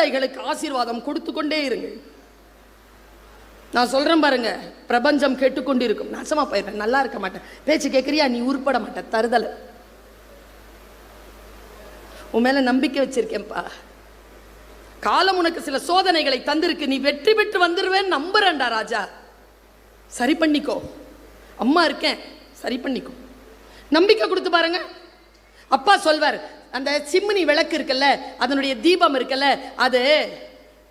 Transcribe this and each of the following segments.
குழந்தைகளுக்கு ஆசீர்வாதம் கொடுத்து கொண்டே இருங்கள். நான் சொல்றேன் பாருங்க, பிரபஞ்சம் கேட்டுக்கொண்டு இருக்கும். நாசமா போயிருப்பேன், நல்லா இருக்க மாட்டேன், பேச்சு கேட்கறியா, நீ உருப்பட மாட்ட, தருதல. உன் மேல நம்பிக்கை வச்சிருக்கேன்ப்பா. காலம் உனக்கு சில சோதனைகளை தந்திருக்கு, நீ வெற்றி பெற்று வந்துருவேன்னு நம்புறேன்டா ராஜா. சரி பண்ணிக்கோ, அம்மா இருக்கேன், சரி பண்ணிக்கோ. நம்பிக்கை கொடுத்து பாருங்க. அப்பா சொல்வார், அந்த சிம்னி விளக்கு இருக்குல்ல, அதனுடைய தீபம் இருக்குல்ல, அது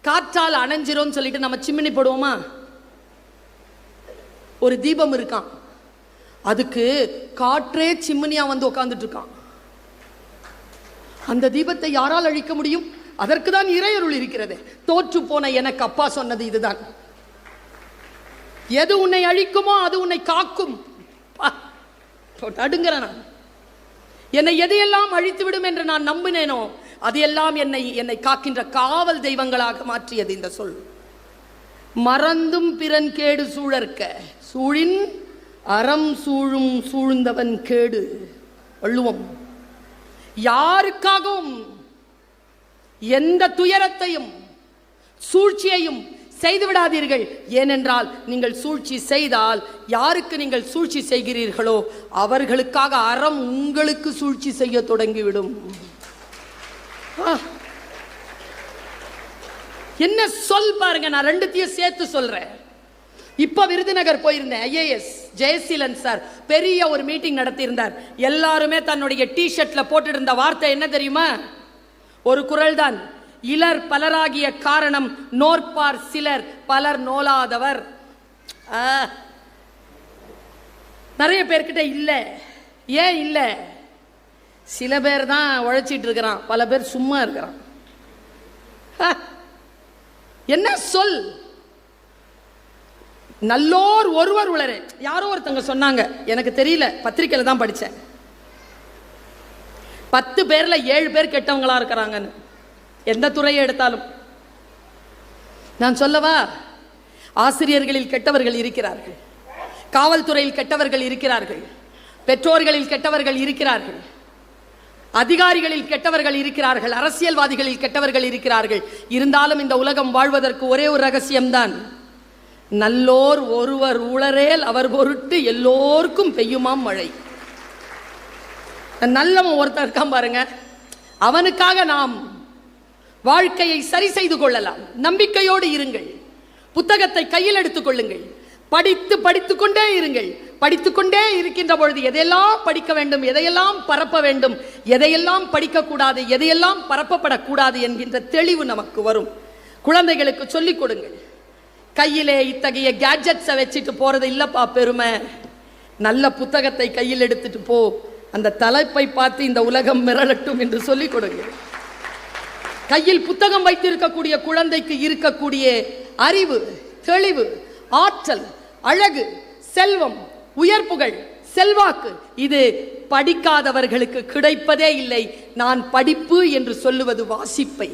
காற்றால் அணைஞ்சிரும் சொல்லிட்டு நம்ம சிம்னி போடுவோமா? ஒரு தீபம் இருக்கான், அதுக்கு காற்றே சிம்னியா வந்து உட்கார்ந்துட்டு இருக்கான். அந்த தீபத்தை யாரால் அழிக்க முடியும்? அதற்கு தான் இறையருள் இருக்கிறது. தோற்று போன எனக்கு அப்பா சொன்னது இதுதான், எது உன்னை அழிக்குமோ அது உன்னை காக்கும். அடுங்கிறேன் நான். என்னை எதையெல்லாம் அழித்து விடும் என்று நான் நம்பினேனோ அதையெல்லாம் என்னை காக்கின்ற காவல் தெய்வங்களாக மாற்றியது இந்த சொல். மறந்தும் பிறன் கேடு சூழற்க சூழின் அறம் சூழும் சூழ்ந்தவன் கேடு. வள்ளுவம். யாருக்காகவும் எந்த துயரத்தையும் சூழ்ச்சியையும் செய்து விடாதீர்கள். ஏனென்றால் நீங்கள் சூழ்ச்சி செய்தால், யாருக்கு நீங்கள் சூழ்ச்சி செய்கிறீர்களோ அவர்களுக்காக அறம் உங்களுக்கு சூழ்ச்சி செய்ய தொடங்கிவிடும். என்ன சொல் பாருங்க, நான் ரெண்டுத்தையும் சேர்த்து சொல்றேன். இப்ப விருதுநகர் போயிருந்தேன். ஐஏஎஸ் ஜெயசீலன் சார் பெரிய ஒரு மீட்டிங் நடத்தி இருந்தார். எல்லாருமே தன்னுடைய டிஷர்ட்ல போட்டு இருந்த வார்த்தை என்ன தெரியுமா? ஒரு குறள் தான், இலர் பலராகிய காரணம் நோற்பார் சிலர் பலர் நோலாதவர். நிறைய பேர்கிட்ட இல்ல. ஏன் இல்ல? சில பேர் தான் உழைச்சிட்டு இருக்கிறான், பல பேர் சும்மா இருக்கிறான். என்ன சொல்? நல்லோர் ஒருவர் உளரே. யாரோ ஒருத்தங்க சொன்னாங்க, எனக்கு தெரியல, பத்திரிக்கையில தான் படிச்சேன். 10 பேர்ல 7 பேர் கெட்டவங்களா இருக்கிறாங்கன்னு. எந்த துறையை எடுத்தாலும். நான் சொல்லவா? ஆசிரியர்களில் கெட்டவர்கள் இருக்கிறார்கள், காவல்துறையில் கெட்டவர்கள் இருக்கிறார்கள், பெற்றோர்களில் கெட்டவர்கள் இருக்கிறார்கள், அதிகாரிகளில் கெட்டவர்கள் இருக்கிறார்கள், அரசியல்வாதிகளில் கெட்டவர்கள் இருக்கிறார்கள். இருந்தாலும் இந்த உலகம் வாழ்வதற்கு ஒரே ஒரு ரகசியம்தான், நல்லோர் ஒருவர் உளரேல் அவர் பொருட்டு எல்லோருக்கும் பெய்யுமாம் மழை. நல்லவன் ஒருத்தர் இருக்கான் பாருங்க, அவனுக்காக நாம் வாழ்க்கையை சரி செய்து கொள்ளலாம். நம்பிக்கையோடு இருங்கள். புத்தகத்தை கையில் எடுத்துக் கொள்ளுங்கள். படித்துக் கொண்டே இருங்கள். படித்துக்கொண்டே இருக்கின்ற பொழுது எதையெல்லாம் படிக்க வேண்டும், எதையெல்லாம் பரப்ப வேண்டும், எதையெல்லாம் படிக்கக்கூடாது, எதையெல்லாம் பரப்பப்படக்கூடாது என்கின்ற தெளிவு நமக்கு வரும். குழந்தைகளுக்கு சொல்லிக் கொடுங்கள். கையிலே இத்தகைய கேட்ஜெட்ஸை வச்சுட்டு போறது இல்லப்பா பெருமை. நல்ல புத்தகத்தை கையில் எடுத்துட்டு போ, அந்த தலைப்பை பார்த்து இந்த உலகம் மிரளட்டும் என்று சொல்லிக் கொடுங்க. கையில் புத்தகம் வைத்திருக்கக்கூடிய குழந்தைக்கு இருக்கக்கூடிய அறிவு, தெளிவு, ஆற்றல், அழகு, செல்வம், உயர்ப்புகள், செல்வாக்கு, இது படிக்காதவர்களுக்கு கிடைப்பதே இல்லை. நான் படிப்பு என்று சொல்லுவது வாசிப்பை.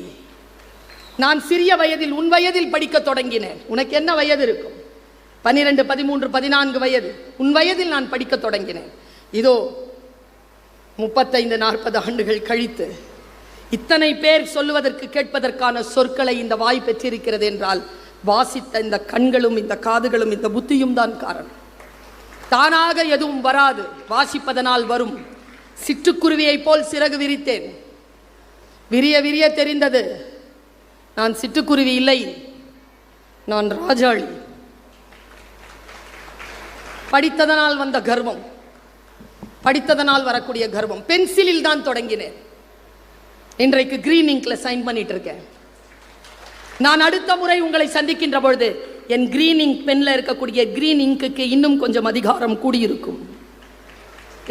நான் சிறிய வயதில், உன் வயதில் படிக்க தொடங்கினேன். உனக்கு என்ன வயது இருக்கும்? 12, 13, 14 வயது. உன் வயதில் நான் படிக்க தொடங்கினேன். இதோ 35, 40 ஆண்டுகள் கழித்து இத்தனை பேர் சொல்லுவதற்கு, கேட்பதற்கான சொற்களை இந்த வாய் பெற்றிருக்கிறது என்றால் வாசித்த இந்த கண்களும் இந்த காதுகளும் இந்த புத்தியும் தான் காரணம். தானாக எதுவும் வராது, வாசிப்பதனால் வரும். சிட்டுக்குருவியை போல் சிறகு விரித்தேன். விரிய விரிய தெரிந்தது நான் சிட்டுக்குருவி இல்லை, நான் ராஜாளி. படித்ததனால் வந்த கர்வம், படித்ததனால் வரக்கூடிய கர்வம். பென்சிலில் தான் தொடங்கினேன். இன்றைக்கு கிரீன் இங்க்ல சைன் பண்ணிட்டு இருக்கேன். நான் அடுத்த முறை உங்களை சந்திக்கின்ற பொழுது என் கிரீன் இங்க் பென்ல இருக்கக்கூடிய கிரீன் இங்க்குக்கு இன்னும் கொஞ்சம் அதிகாரம் கூடியிருக்கும்.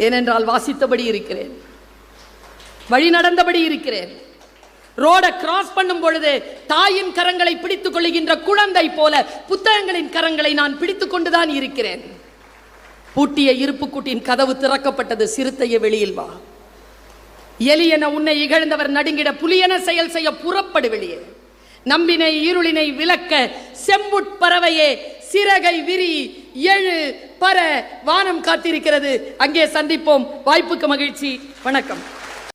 ஏனென்றால் வாசித்தபடி இருக்கிறேன், வழி நடந்தபடி இருக்கிறேன். ரோட கிராஸ் பண்ணும் பொழுது தாயின் கரங்களை பிடித்துக் கொள்ளுகின்ற குழந்தை போல புத்தகங்களின் கரங்களை நான் பிடித்துக் கொண்டுதான் இருக்கிறேன். பூட்டிய இருப்பு கூட்டின் கதவு திறக்கப்பட்டது. சிறுத்தைய வெளியில் வா. எலியென உன்னை இகழ்ந்தவர் நடுங்கிட புலியென செயல் செய்ய புறப்படு வெளியே. நம்பினை இருளினை விளக்க செம்புட்பறவையே சிறகை விரி, எழு, பற, வானம் காத்திருக்கிறது. அங்கே சந்திப்போம். வாய்ப்புக்கு மகிழ்ச்சி. வணக்கம்.